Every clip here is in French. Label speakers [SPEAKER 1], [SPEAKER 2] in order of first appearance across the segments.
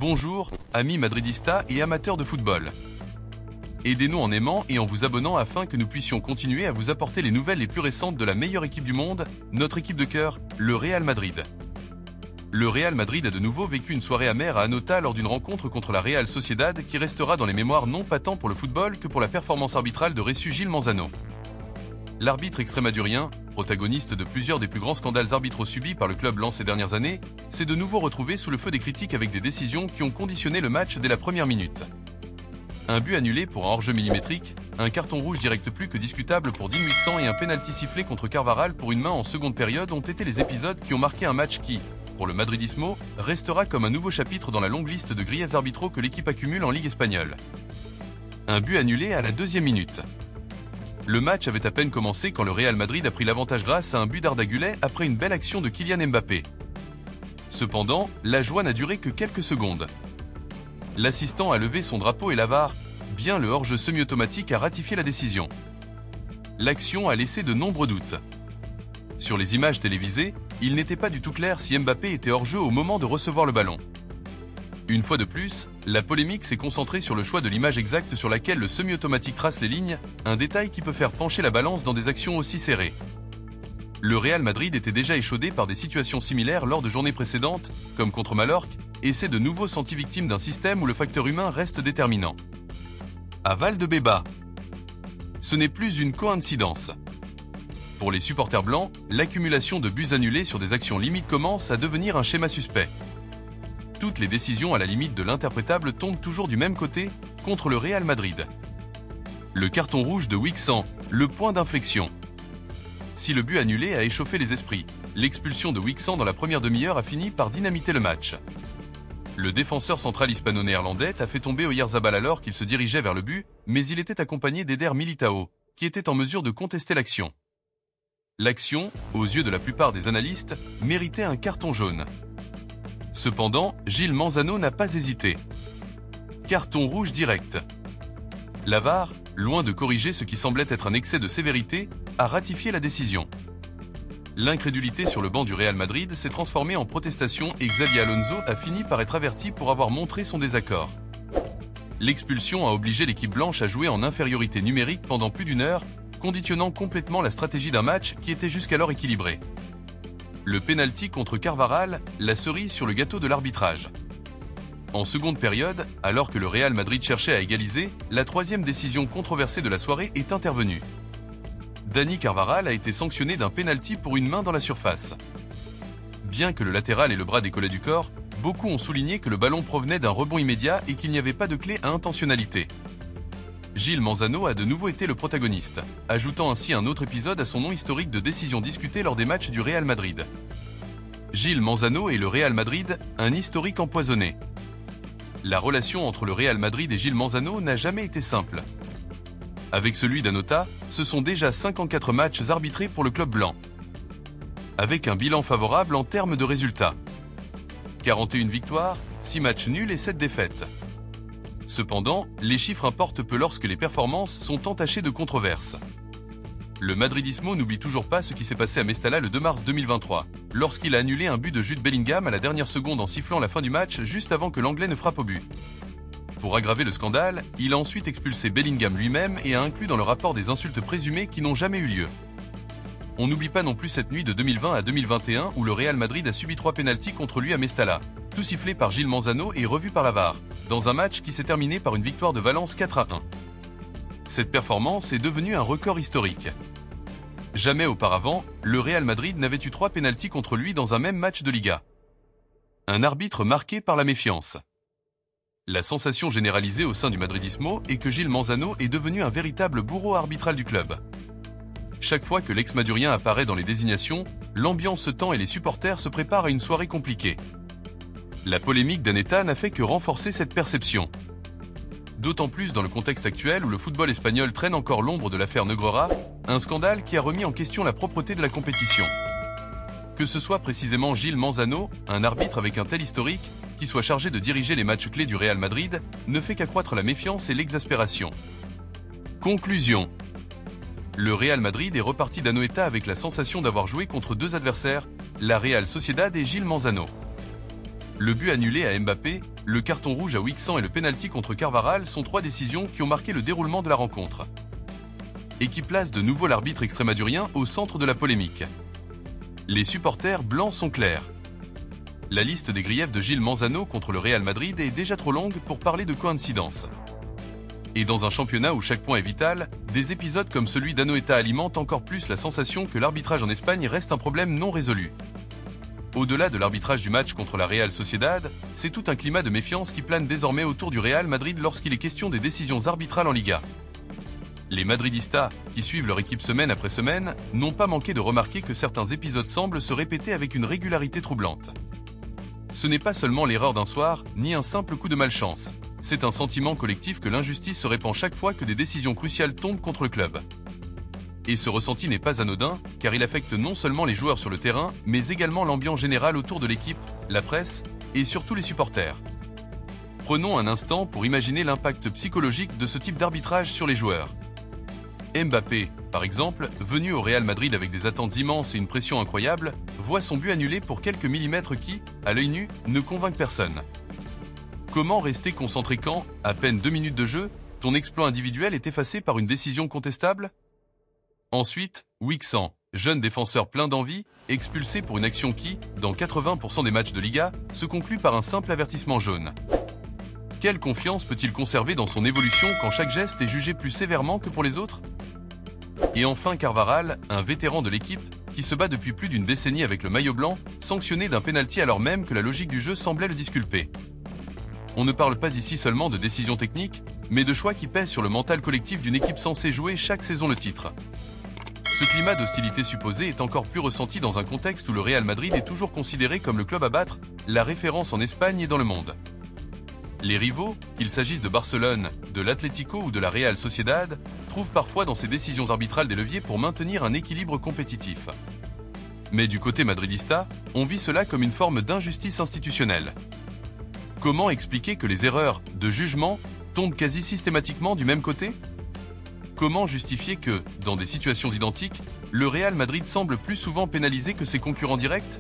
[SPEAKER 1] Bonjour, amis madridistas et amateurs de football. Aidez-nous en aimant et en vous abonnant afin que nous puissions continuer à vous apporter les nouvelles les plus récentes de la meilleure équipe du monde, notre équipe de cœur, le Real Madrid. Le Real Madrid a de nouveau vécu une soirée amère à Anoeta lors d'une rencontre contre la Real Sociedad qui restera dans les mémoires non pas tant pour le football que pour la performance arbitrale de Jesús Gil Manzano. L'arbitre extrémadurien, protagoniste de plusieurs des plus grands scandales arbitraux subis par le club blanc ces dernières années, s'est de nouveau retrouvé sous le feu des critiques avec des décisions qui ont conditionné le match dès la première minute. Un but annulé pour un hors-jeu millimétrique, un carton rouge direct plus que discutable pour Dean Huijsen et un pénalty sifflé contre Carvajal pour une main en seconde période ont été les épisodes qui ont marqué un match qui, pour le madridismo, restera comme un nouveau chapitre dans la longue liste de griefs arbitraux que l'équipe accumule en Ligue espagnole. Un but annulé à la deuxième minute. Le match avait à peine commencé quand le Real Madrid a pris l'avantage grâce à un but d'Arda Güler après une belle action de Kylian Mbappé. Cependant, la joie n'a duré que quelques secondes. L'assistant a levé son drapeau et la VAR, bien le hors-jeu semi-automatique, a ratifié la décision. L'action a laissé de nombreux doutes. Sur les images télévisées, il n'était pas du tout clair si Mbappé était hors-jeu au moment de recevoir le ballon. Une fois de plus, la polémique s'est concentrée sur le choix de l'image exacte sur laquelle le semi-automatique trace les lignes, un détail qui peut faire pencher la balance dans des actions aussi serrées. Le Real Madrid était déjà échaudé par des situations similaires lors de journées précédentes, comme contre Malorque, et s'est de nouveau senti victime d'un système où le facteur humain reste déterminant. À Valdebebas. Ce n'est plus une coïncidence. Pour les supporters blancs, l'accumulation de buts annulés sur des actions limites commence à devenir un schéma suspect. Toutes les décisions à la limite de l'interprétable tombent toujours du même côté, contre le Real Madrid. Le carton rouge de Huijsen, le point d'inflexion. Si le but annulé a échauffé les esprits, l'expulsion de Huijsen dans la première demi-heure a fini par dynamiter le match. Le défenseur central hispano-néerlandais a fait tomber Oyarzabal alors qu'il se dirigeait vers le but, mais il était accompagné d'Eder Militao, qui était en mesure de contester l'action. L'action, aux yeux de la plupart des analystes, méritait un carton jaune. Cependant, Gil Manzano n'a pas hésité. Carton rouge direct. La VAR, loin de corriger ce qui semblait être un excès de sévérité, a ratifié la décision. L'incrédulité sur le banc du Real Madrid s'est transformée en protestation et Xabi Alonso a fini par être averti pour avoir montré son désaccord. L'expulsion a obligé l'équipe blanche à jouer en infériorité numérique pendant plus d'une heure, conditionnant complètement la stratégie d'un match qui était jusqu'alors équilibré. Le pénalty contre Carvajal, la cerise sur le gâteau de l'arbitrage. En seconde période, alors que le Real Madrid cherchait à égaliser, la troisième décision controversée de la soirée est intervenue. Dani Carvajal a été sanctionné d'un pénalty pour une main dans la surface. Bien que le latéral ait le bras décollé du corps, beaucoup ont souligné que le ballon provenait d'un rebond immédiat et qu'il n'y avait pas de clé à intentionnalité. Gil Manzano a de nouveau été le protagoniste, ajoutant ainsi un autre épisode à son nom historique de décisions discutées lors des matchs du Real Madrid. Gil Manzano et le Real Madrid, un historique empoisonné. La relation entre le Real Madrid et Gil Manzano n'a jamais été simple. Avec celui d'Anoeta, ce sont déjà 54 matchs arbitrés pour le club blanc. Avec un bilan favorable en termes de résultats. 41 victoires, 6 matchs nuls et 7 défaites. Cependant, les chiffres importent peu lorsque les performances sont entachées de controverses. Le madridismo n'oublie toujours pas ce qui s'est passé à Mestalla le 2 mars 2023, lorsqu'il a annulé un but de Jude Bellingham à la dernière seconde en sifflant la fin du match juste avant que l'Anglais ne frappe au but. Pour aggraver le scandale, il a ensuite expulsé Bellingham lui-même et a inclus dans le rapport des insultes présumées qui n'ont jamais eu lieu. On n'oublie pas non plus cette nuit de 2020 à 2021 où le Real Madrid a subi 3 pénaltys contre lui à Mestalla, tout sifflé par Gil Manzano et revu par la VAR, dans un match qui s'est terminé par une victoire de Valence 4-1. Cette performance est devenue un record historique. Jamais auparavant, le Real Madrid n'avait eu 3 pénaltys contre lui dans un même match de Liga. Un arbitre marqué par la méfiance. La sensation généralisée au sein du madridismo est que Gil Manzano est devenu un véritable bourreau arbitral du club. Chaque fois que l'ex-madurien apparaît dans les désignations, l'ambiance se tend et les supporters se préparent à une soirée compliquée. La polémique d'Anoeta n'a fait que renforcer cette perception. D'autant plus dans le contexte actuel où le football espagnol traîne encore l'ombre de l'affaire Negreira, un scandale qui a remis en question la propreté de la compétition. Que ce soit précisément Gil Manzano, un arbitre avec un tel historique, qui soit chargé de diriger les matchs clés du Real Madrid, ne fait qu'accroître la méfiance et l'exaspération. Conclusion. Le Real Madrid est reparti d'Anoeta avec la sensation d'avoir joué contre 2 adversaires, la Real Sociedad et Gil Manzano. Le but annulé à Mbappé, le carton rouge à Wixan et le pénalty contre Carvajal sont 3 décisions qui ont marqué le déroulement de la rencontre. Et qui placent de nouveau l'arbitre extrémadurien au centre de la polémique. Les supporters blancs sont clairs. La liste des griefs de Gil Manzano contre le Real Madrid est déjà trop longue pour parler de coïncidence. Et dans un championnat où chaque point est vital, des épisodes comme celui d'Anoeta alimentent encore plus la sensation que l'arbitrage en Espagne reste un problème non résolu. Au-delà de l'arbitrage du match contre la Real Sociedad, c'est tout un climat de méfiance qui plane désormais autour du Real Madrid lorsqu'il est question des décisions arbitrales en Liga. Les Madridistas, qui suivent leur équipe semaine après semaine, n'ont pas manqué de remarquer que certains épisodes semblent se répéter avec une régularité troublante. Ce n'est pas seulement l'erreur d'un soir, ni un simple coup de malchance. C'est un sentiment collectif que l'injustice se répand chaque fois que des décisions cruciales tombent contre le club. Et ce ressenti n'est pas anodin, car il affecte non seulement les joueurs sur le terrain, mais également l'ambiance générale autour de l'équipe, la presse, et surtout les supporters. Prenons un instant pour imaginer l'impact psychologique de ce type d'arbitrage sur les joueurs. Mbappé, par exemple, venu au Real Madrid avec des attentes immenses et une pression incroyable, voit son but annulé pour quelques millimètres qui, à l'œil nu, ne convainquent personne. Comment rester concentré quand, à peine 2 minutes de jeu, ton exploit individuel est effacé par une décision contestable? Ensuite, Wixan, jeune défenseur plein d'envie, expulsé pour une action qui, dans 80% des matchs de Liga, se conclut par un simple avertissement jaune. Quelle confiance peut-il conserver dans son évolution quand chaque geste est jugé plus sévèrement que pour les autres? Et enfin Carvajal, un vétéran de l'équipe, qui se bat depuis plus d'une décennie avec le maillot blanc, sanctionné d'un pénalty alors même que la logique du jeu semblait le disculper. On ne parle pas ici seulement de décisions techniques, mais de choix qui pèsent sur le mental collectif d'une équipe censée jouer chaque saison le titre. Ce climat d'hostilité supposée est encore plus ressenti dans un contexte où le Real Madrid est toujours considéré comme le club à battre, la référence en Espagne et dans le monde. Les rivaux, qu'il s'agisse de Barcelone, de l'Atlético ou de la Real Sociedad, trouvent parfois dans ces décisions arbitrales des leviers pour maintenir un équilibre compétitif. Mais du côté madridista, on vit cela comme une forme d'injustice institutionnelle. Comment expliquer que les erreurs de jugement tombent quasi systématiquement du même côté? Comment justifier que, dans des situations identiques, le Real Madrid semble plus souvent pénalisé que ses concurrents directs?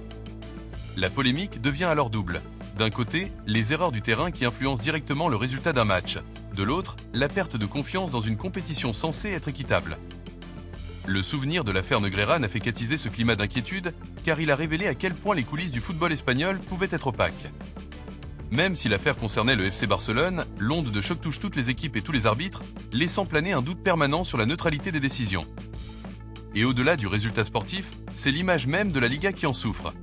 [SPEAKER 1] La polémique devient alors double. D'un côté, les erreurs du terrain qui influencent directement le résultat d'un match. De l'autre, la perte de confiance dans une compétition censée être équitable. Le souvenir de l'affaire Negreira n'a fait qu'attiser ce climat d'inquiétude, car il a révélé à quel point les coulisses du football espagnol pouvaient être opaques. Même si l'affaire concernait le FC Barcelone, l'onde de choc touche toutes les équipes et tous les arbitres, laissant planer un doute permanent sur la neutralité des décisions. Et au-delà du résultat sportif, c'est l'image même de la Liga qui en souffre.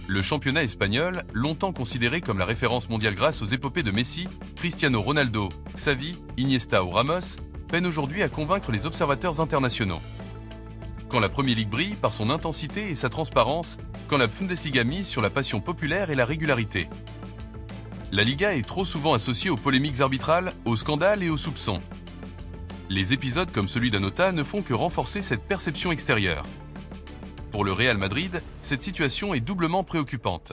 [SPEAKER 1] Le championnat espagnol, longtemps considéré comme la référence mondiale grâce aux épopées de Messi, Cristiano Ronaldo, Xavi, Iniesta ou Ramos, peine aujourd'hui à convaincre les observateurs internationaux. Quand la Premier League brille par son intensité et sa transparence, quand la Bundesliga mise sur la passion populaire et la régularité. La Liga est trop souvent associée aux polémiques arbitrales, aux scandales et aux soupçons. Les épisodes comme celui d'Anoeta ne font que renforcer cette perception extérieure. Pour le Real Madrid, cette situation est doublement préoccupante.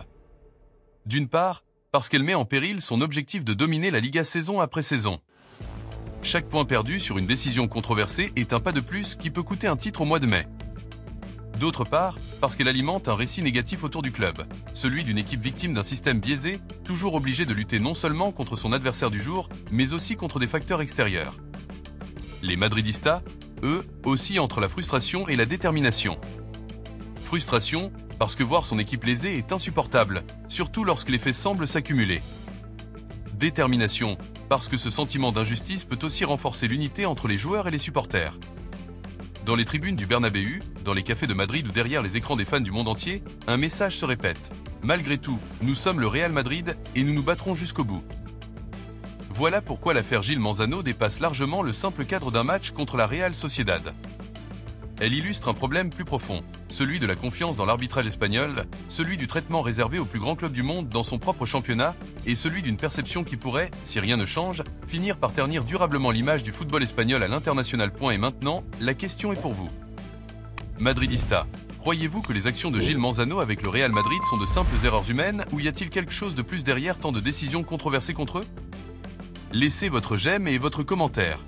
[SPEAKER 1] D'une part, parce qu'elle met en péril son objectif de dominer la Liga saison après saison. Chaque point perdu sur une décision controversée est un pas de plus qui peut coûter un titre au mois de mai. D'autre part, parce qu'elle alimente un récit négatif autour du club, celui d'une équipe victime d'un système biaisé, toujours obligée de lutter non seulement contre son adversaire du jour, mais aussi contre des facteurs extérieurs. Les Madridistas, eux, oscillent entre la frustration et la détermination. Frustration, parce que voir son équipe lésée est insupportable, surtout lorsque les faits semblent s'accumuler. Détermination, parce que ce sentiment d'injustice peut aussi renforcer l'unité entre les joueurs et les supporters. Dans les tribunes du Bernabéu, dans les cafés de Madrid ou derrière les écrans des fans du monde entier, un message se répète. Malgré tout, nous sommes le Real Madrid et nous nous battrons jusqu'au bout. Voilà pourquoi l'affaire Gil Manzano dépasse largement le simple cadre d'un match contre la Real Sociedad. Elle illustre un problème plus profond, celui de la confiance dans l'arbitrage espagnol, celui du traitement réservé aux plus grands clubs du monde dans son propre championnat, et celui d'une perception qui pourrait, si rien ne change, finir par ternir durablement l'image du football espagnol à l'international. Et maintenant, la question est pour vous. Madridista, croyez-vous que les actions de Gil Manzano avec le Real Madrid sont de simples erreurs humaines ou y a-t-il quelque chose de plus derrière tant de décisions controversées contre eux? Laissez votre j'aime et votre commentaire.